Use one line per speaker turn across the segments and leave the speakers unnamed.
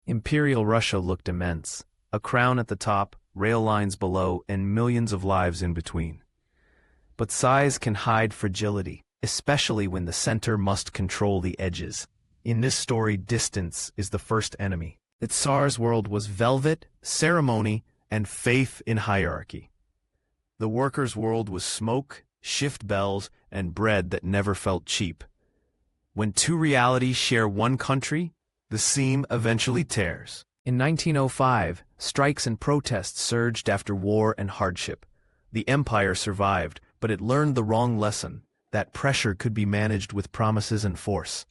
Imperial Russia looked immense, a crown at the top, rail lines below, and millions of lives in between. But size can hide fragility, especially when the center must control the edges. In this story, distance is the first enemy. The Tsar's world was velvet, ceremony, and faith in hierarchy. The workers' world was smoke, shift bells, and bread that never felt cheap. When two realities share one country, the seam eventually tears. In 1905, strikes and protests surged after war and hardship. The empire survived, but it learned the wrong lesson, that pressure could be managed with promises and force.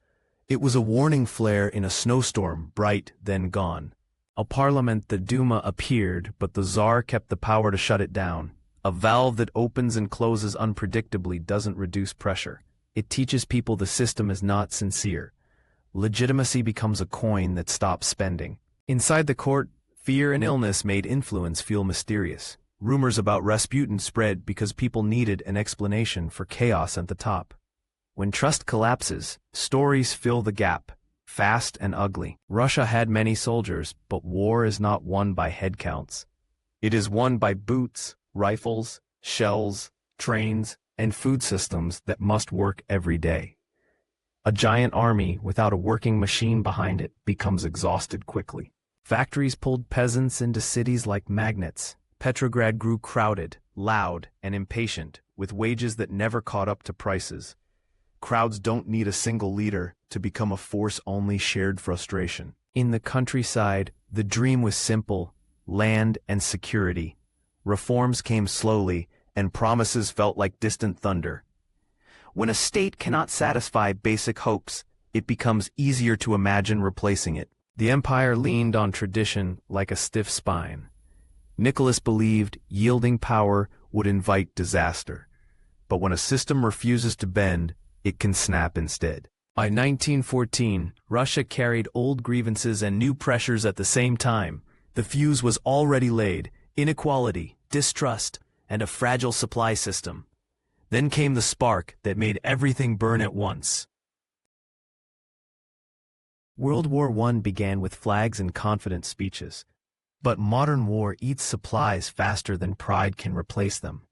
It was a warning flare in a snowstorm, bright, then gone. A parliament, the Duma, appeared, but the Tsar kept the power to shut it down. A valve that opens and closes unpredictably doesn't reduce pressure. It teaches people the system is not sincere. Legitimacy becomes a coin that stops spending. Inside the court, fear and illness made influence feel mysterious. Rumors about Rasputin spread because people needed an explanation for chaos at the top. When trust collapses, stories fill the gap, fast and ugly. Russia had many soldiers, but war is not won by head counts. It is won by boots, rifles, shells, trains, and food systems that must work every day. A giant army without a working machine behind it becomes exhausted quickly. Factories pulled peasants into cities like magnets. Petrograd grew crowded, loud, and impatient, with wages that never caught up to prices. Crowds don't need a single leader to become a force, only shared frustration. In the countryside, the dream was simple: land and security. Reforms came slowly, and promises felt like distant thunder. When a state cannot satisfy basic hopes, it becomes easier to imagine replacing it. The empire leaned on tradition like a stiff spine. Nicholas believed yielding power would invite disaster. But when a system refuses to bend, it can snap instead. By 1914, Russia carried old grievances and new pressures at the same time. The fuse was already laid: inequality, distrust, and a fragile supply system. Then came the spark that made everything burn at once. World War I began with flags and confident speeches. But modern war eats supplies faster than pride can replace them.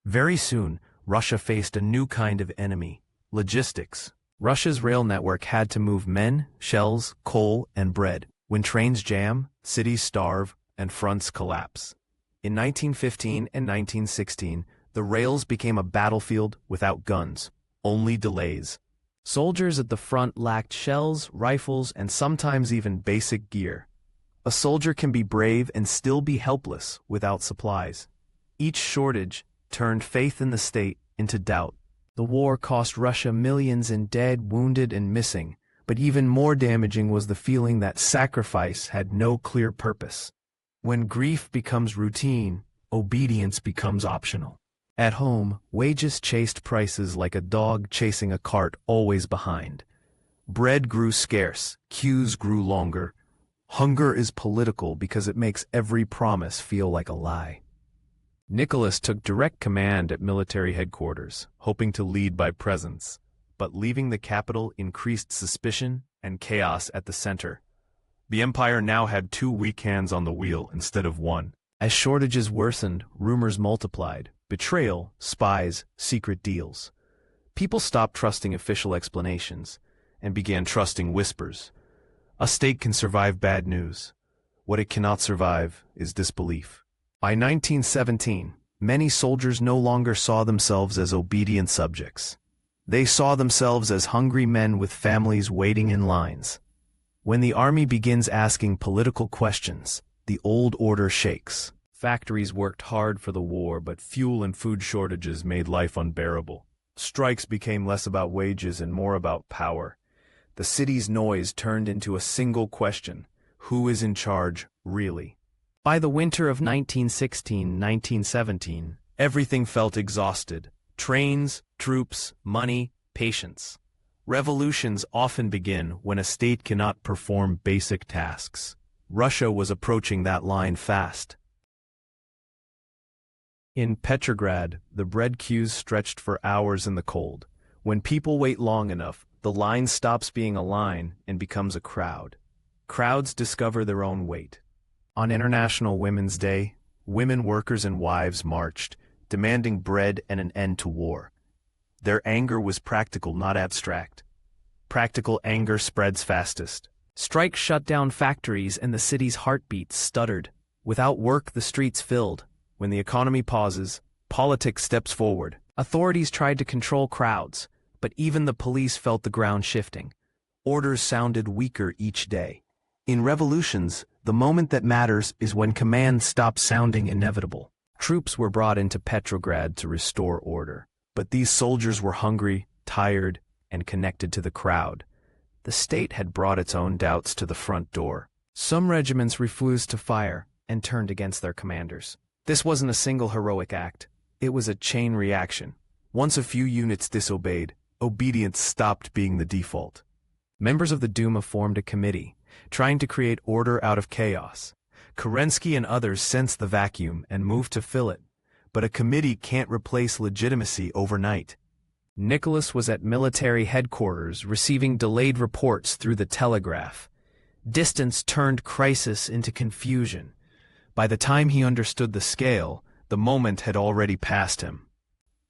Very soon, Russia faced a new kind of enemy: logistics. Russia's rail network had to move men, shells, coal, and bread. When trains jam, cities starve, and fronts collapse. In 1915 and 1916, the rails became a battlefield without guns, only delays. Soldiers at the front lacked shells, rifles, and sometimes even basic gear. A soldier can be brave and still be helpless without supplies. Each shortage turned faith in the state into doubt. The war cost Russia millions in dead, wounded, and missing, but even more damaging was the feeling that sacrifice had no clear purpose. When grief becomes routine, obedience becomes optional. At home, wages chased prices like a dog chasing a cart always behind. Bread grew scarce, queues grew longer. Hunger is political because it makes every promise feel like a lie. Nicholas took direct command at military headquarters, hoping to lead by presence. But leaving the capital increased suspicion and chaos at the center. The empire now had two weak hands on the wheel instead of one. As shortages worsened, rumors multiplied: betrayal, spies, secret deals. People stopped trusting official explanations and began trusting whispers. A state can survive bad news. What it cannot survive is disbelief. By 1917, many soldiers no longer saw themselves as obedient subjects. They saw themselves as hungry men with families waiting in lines. When the army begins asking political questions, the old order shakes. Factories worked hard for the war, but fuel and food shortages made life unbearable. Strikes became less about wages and more about power. The city's noise turned into a single question: who is in charge, really? By the winter of 1916-1917, everything felt exhausted: trains, troops, money, patience. Revolutions often begin when a state cannot perform basic tasks. Russia was approaching that line fast. In Petrograd, the bread queues stretched for hours in the cold. When people wait long enough, the line stops being a line and becomes a crowd. crowds discover their own weight. On International Women's Day, women workers and wives marched, demanding bread and an end to war. Their anger was practical, not abstract. Practical anger spreads fastest. Strikes shut down factories and the city's heartbeats stuttered. Without work, the streets filled. When the economy pauses, politics steps forward. Authorities tried to control crowds, but even the police felt the ground shifting. Orders sounded weaker each day. In revolutions, the moment that matters is when command stops sounding inevitable. Troops were brought into Petrograd to restore order. But these soldiers were hungry, tired, and connected to the crowd. The state had brought its own doubts to the front door. Some regiments refused to fire and turned against their commanders. This wasn't a single heroic act. It was a chain reaction. Once a few units disobeyed, obedience stopped being the default. Members of the Duma formed a committee, trying to create order out of chaos. Kerensky and others sensed the vacuum and moved to fill it. But a committee can't replace legitimacy overnight. Nicholas was at military headquarters receiving delayed reports through the telegraph. Distance turned crisis into confusion. By the time he understood the scale, the moment had already passed him.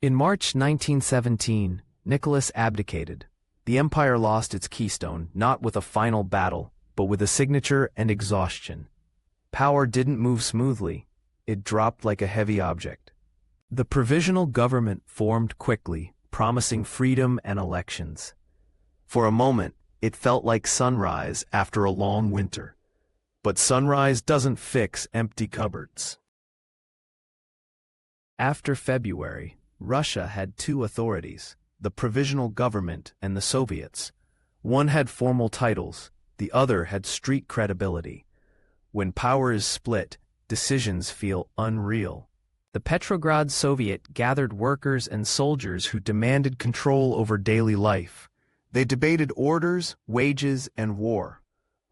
In March 1917, Nicholas abdicated. The empire lost its keystone, not with a final battle, but with a signature and exhaustion. Power didn't move smoothly. It dropped like a heavy object. The provisional government formed quickly, promising freedom and elections. For a moment, it felt like sunrise after a long winter. But sunrise doesn't fix empty cupboards. After February, Russia had two authorities, the provisional government and the Soviets. One had formal titles, the other had street credibility. When power is split, decisions feel unreal. The Petrograd Soviet gathered workers and soldiers who demanded control over daily life. They debated orders, wages, and war.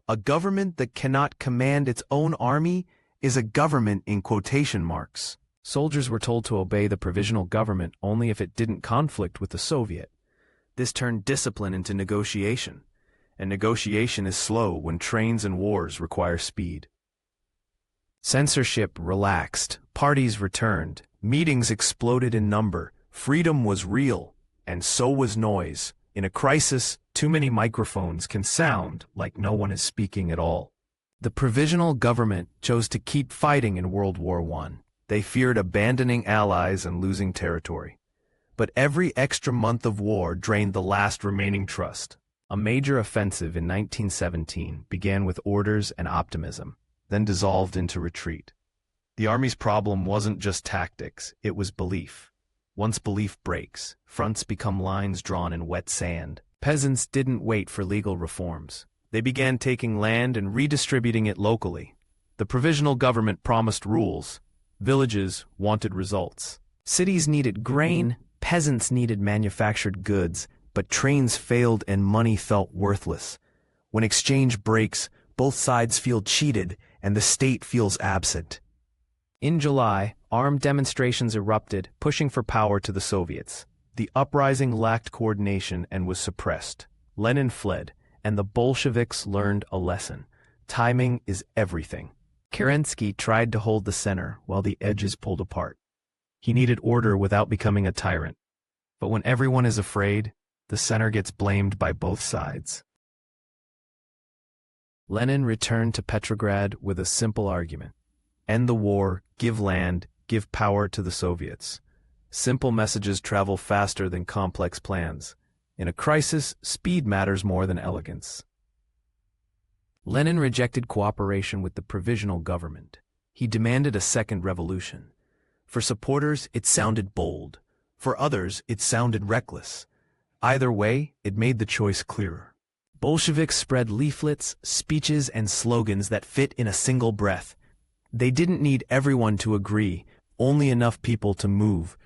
A government that cannot command its own army is a government in quotation marks. Soldiers were told to obey the provisional government only if it didn't conflict with the Soviet. This turned discipline into negotiation, and negotiation is slow when trains and wars require speed. Censorship relaxed, parties returned, meetings exploded in number, freedom was real, and so was noise. In a crisis, too many microphones can sound like no one is speaking at all. The provisional government chose to keep fighting in World War I. They feared abandoning allies and losing territory. But every extra month of war drained the last remaining trust. A major offensive in 1917 began with orders and optimism, then dissolved into retreat. The army's problem wasn't just tactics, it was belief. Once belief breaks, fronts become lines drawn in wet sand. Peasants didn't wait for legal reforms. They began taking land and redistributing it locally. The provisional government promised rules. Villages wanted results. Cities needed grain, peasants needed manufactured goods, but trains failed and money felt worthless. When exchange breaks, both sides feel cheated and the state feels absent. In July, armed demonstrations erupted, pushing for power to the Soviets. The uprising lacked coordination and was suppressed. Lenin fled, and the Bolsheviks learned a lesson. Timing is everything. Kerensky tried to hold the center while the edges pulled apart. He needed order without becoming a tyrant. But when everyone is afraid, the center gets blamed by both sides. Lenin returned to Petrograd with a simple argument. End the war, give land, give power to the Soviets. Simple messages travel faster than complex plans. In a crisis, speed matters more than elegance. Lenin rejected cooperation with the provisional government. He demanded a second revolution. For supporters, it sounded bold. For others, it sounded reckless. Either way, it made the choice clearer. Bolsheviks spread leaflets, speeches, and slogans that fit in a single breath. They didn't need everyone to agree, only enough people to move.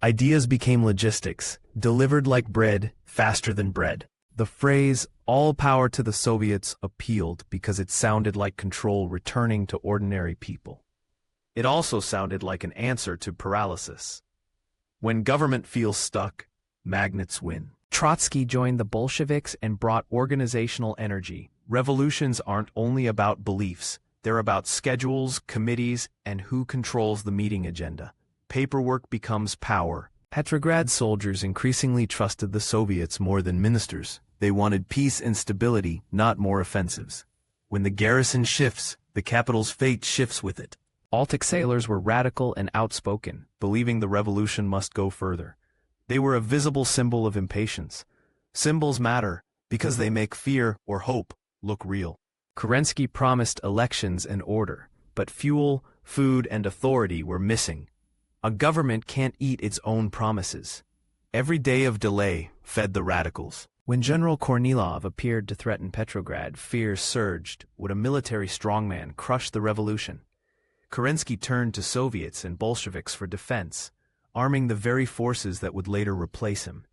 Ideas became logistics, delivered like bread, faster than bread. The phrase, "all power to the Soviets," appealed because it sounded like control returning to ordinary people. It also sounded like an answer to paralysis. When government feels stuck, magnets win. Trotsky joined the Bolsheviks and brought organizational energy, Revolutions aren't only about beliefs, they're about schedules, committees, and who controls the meeting agenda. Paperwork becomes power. Petrograd soldiers increasingly trusted the Soviets more than ministers. They wanted peace and stability, not more offensives. When the garrison shifts, the capital's fate shifts with it. Baltic sailors were radical and outspoken, believing the revolution must go further. They were a visible symbol of impatience. Symbols matter because they make fear or hope look real. Kerensky promised elections and order, but fuel, food, and authority were missing. A government can't eat its own promises. Every day of delay fed the radicals. When General Kornilov appeared to threaten Petrograd, fears surged. Would a military strongman crush the revolution? Kerensky turned to Soviets and Bolsheviks for defense, arming the very forces that would later replace him.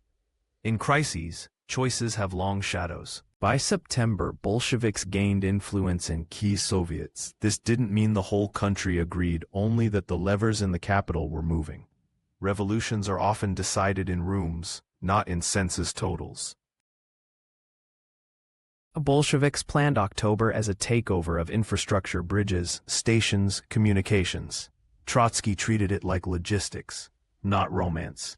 In crises, choices have long shadows. By September, Bolsheviks gained influence in key Soviets. This didn't mean the whole country agreed, only that the levers in the capital were moving. Revolutions are often decided in rooms, not in census totals. The Bolsheviks planned October as a takeover of infrastructure, bridges, stations, communications. Trotsky treated it like logistics, not romance.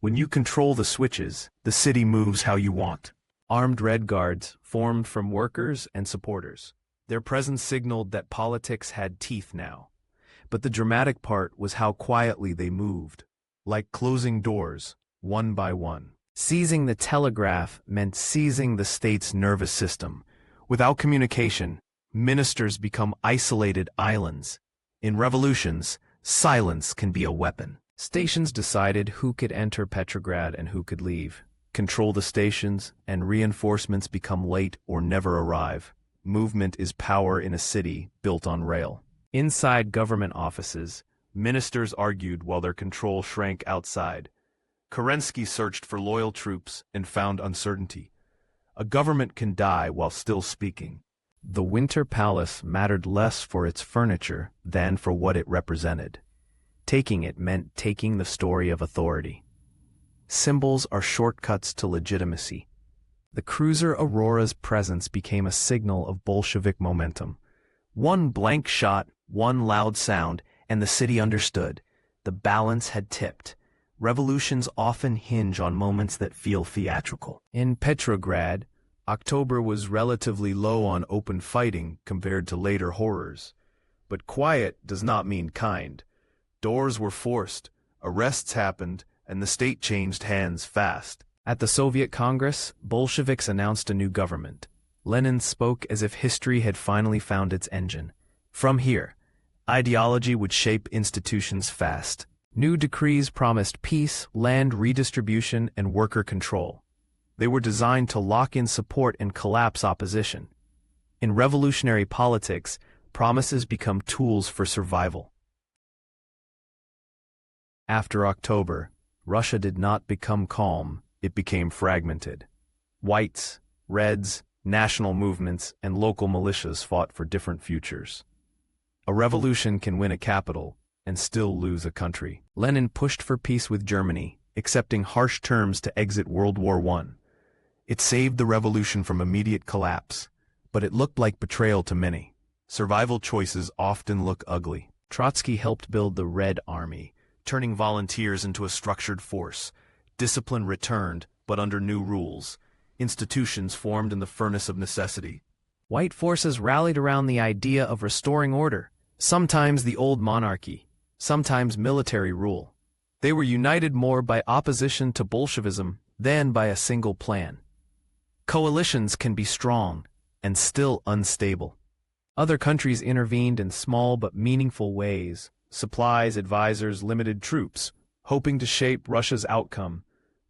When you control the switches, the city moves how you want. Armed Red Guards formed from workers and supporters. Their presence signaled that politics had teeth now. But the dramatic part was how quietly they moved, like closing doors, one by one. Seizing the telegraph meant seizing the state's nervous system. Without communication, ministers become isolated islands. In revolutions, silence can be a weapon. Stations decided who could enter Petrograd and who could leave. Control the stations, and reinforcements become late or never arrive. Movement is power in a city built on rail. Inside government offices, ministers argued while their control shrank outside. Kerensky searched for loyal troops and found uncertainty. A government can die while still speaking. The Winter Palace mattered less for its furniture than for what it represented. Taking it meant taking the story of authority. Symbols are shortcuts to legitimacy. The cruiser Aurora's presence became a signal of Bolshevik momentum. One blank shot, one loud sound, and the city understood. The balance had tipped. Revolutions often hinge on moments that feel theatrical. In Petrograd, October was relatively low on open fighting compared to later horrors. But quiet does not mean kind. Doors were forced, arrests happened, and the state changed hands fast. At the Soviet Congress, Bolsheviks announced a new government. Lenin spoke as if history had finally found its engine. From here, ideology would shape institutions fast. New decrees promised peace, land redistribution, and worker control. They were designed to lock in support and collapse opposition. In revolutionary politics, promises become tools for survival. After October, Russia did not become calm, it became fragmented. Whites, Reds, national movements, and local militias fought for different futures. A revolution can win a capital and still lose a country. Lenin pushed for peace with Germany, accepting harsh terms to exit World War I. It saved the revolution from immediate collapse, but it looked like betrayal to many. Survival choices often look ugly. Trotsky helped build the Red Army, turning volunteers into a structured force. Discipline returned, but under new rules. Institutions formed in the furnace of necessity. White forces rallied around the idea of restoring order, sometimes the old monarchy, sometimes military rule. They were united more by opposition to Bolshevism than by a single plan. Coalitions can be strong and still unstable. Other countries intervened in small but meaningful ways. Supplies, advisors, limited troops, hoping to shape Russia's outcome.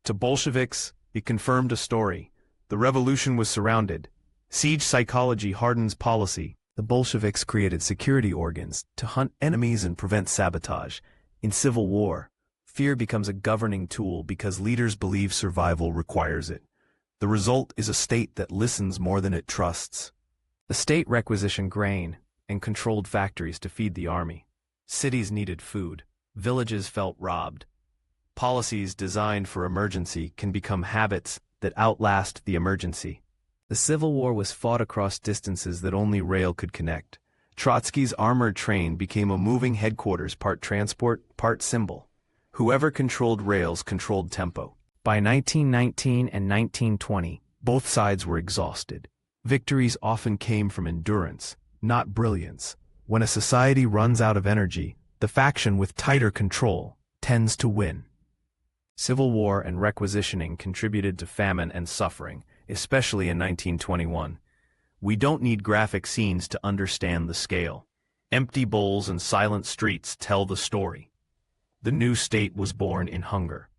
To Bolsheviks, it confirmed a story. The revolution was surrounded. Siege psychology hardens policy. The Bolsheviks created security organs to hunt enemies and prevent sabotage. In civil war, fear becomes a governing tool because leaders believe survival requires it. The result is a state that listens more than it trusts. The state requisitioned grain and controlled factories to feed the army. Cities needed food. Villages felt robbed. Policies designed for emergency can become habits that outlast the emergency. The Civil War was fought across distances that only rail could connect. Trotsky's armored train became a moving headquarters, part transport, part symbol. Whoever controlled rails controlled tempo. By 1919 and 1920, both sides were exhausted. Victories often came from endurance, not brilliance. When a society runs out of energy, the faction with tighter control tends to win. Civil war and requisitioning contributed to famine and suffering, especially in 1921. We don't need graphic scenes to understand the scale. Empty bowls and silent streets tell the story. The new state was born in hunger.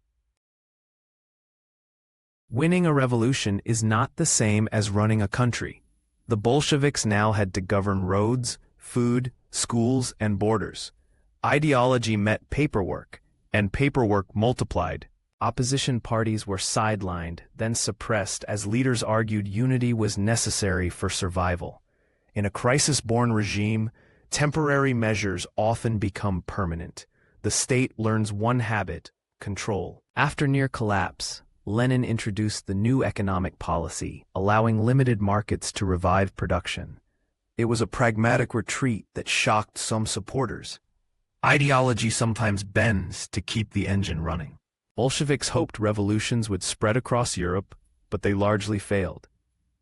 Winning a revolution is not the same as running a country. The Bolsheviks now had to govern roads, food, schools, and borders. Ideology met paperwork, and paperwork multiplied. Opposition parties were sidelined, then suppressed as leaders argued unity was necessary for survival. In a crisis-born regime, temporary measures often become permanent. The state learns one habit: control. After near collapse, Lenin introduced the new economic policy, allowing limited markets to revive production. It was a pragmatic retreat that shocked some supporters. Ideology sometimes bends to keep the engine running. Bolsheviks hoped revolutions would spread across Europe, but they largely failed.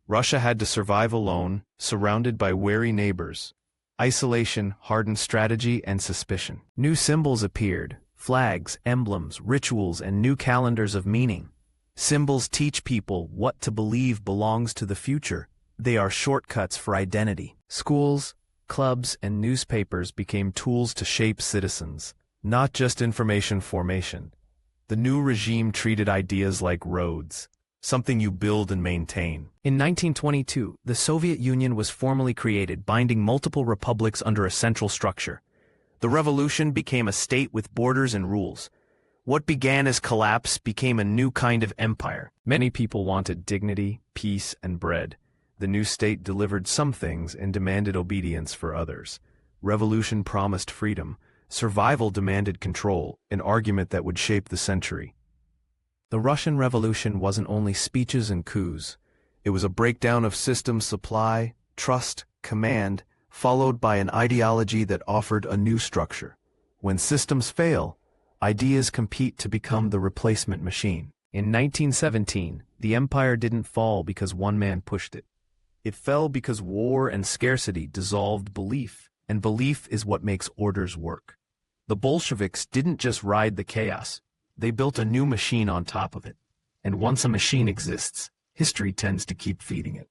Russia had to survive alone, surrounded by wary neighbors. Isolation hardened strategy and suspicion. New symbols appeared: flags, emblems, rituals, and new calendars of meaning. Symbols teach people what to believe belongs to the future. They are shortcuts for identity. Schools, clubs, and newspapers became tools to shape citizens, not just information formation. The new regime treated ideas like roads, something you build and maintain. In 1922, the Soviet Union was formally created, binding multiple republics under a central structure. The revolution became a state with borders and rules. What began as collapse became a new kind of empire. Many people wanted dignity, peace, and bread. The new state delivered some things and demanded obedience for others. Revolution promised freedom. Survival demanded control, an argument that would shape the century. The Russian Revolution wasn't only speeches and coups. It was a breakdown of systems: supply, trust, command, followed by an ideology that offered a new structure. When systems fail, ideas compete to become the replacement machine. In 1917, the empire didn't fall because one man pushed it. It fell because war and scarcity dissolved belief, and belief is what makes orders work. The Bolsheviks didn't just ride the chaos, they built a new machine on top of it. And once a machine exists, history tends to keep feeding it.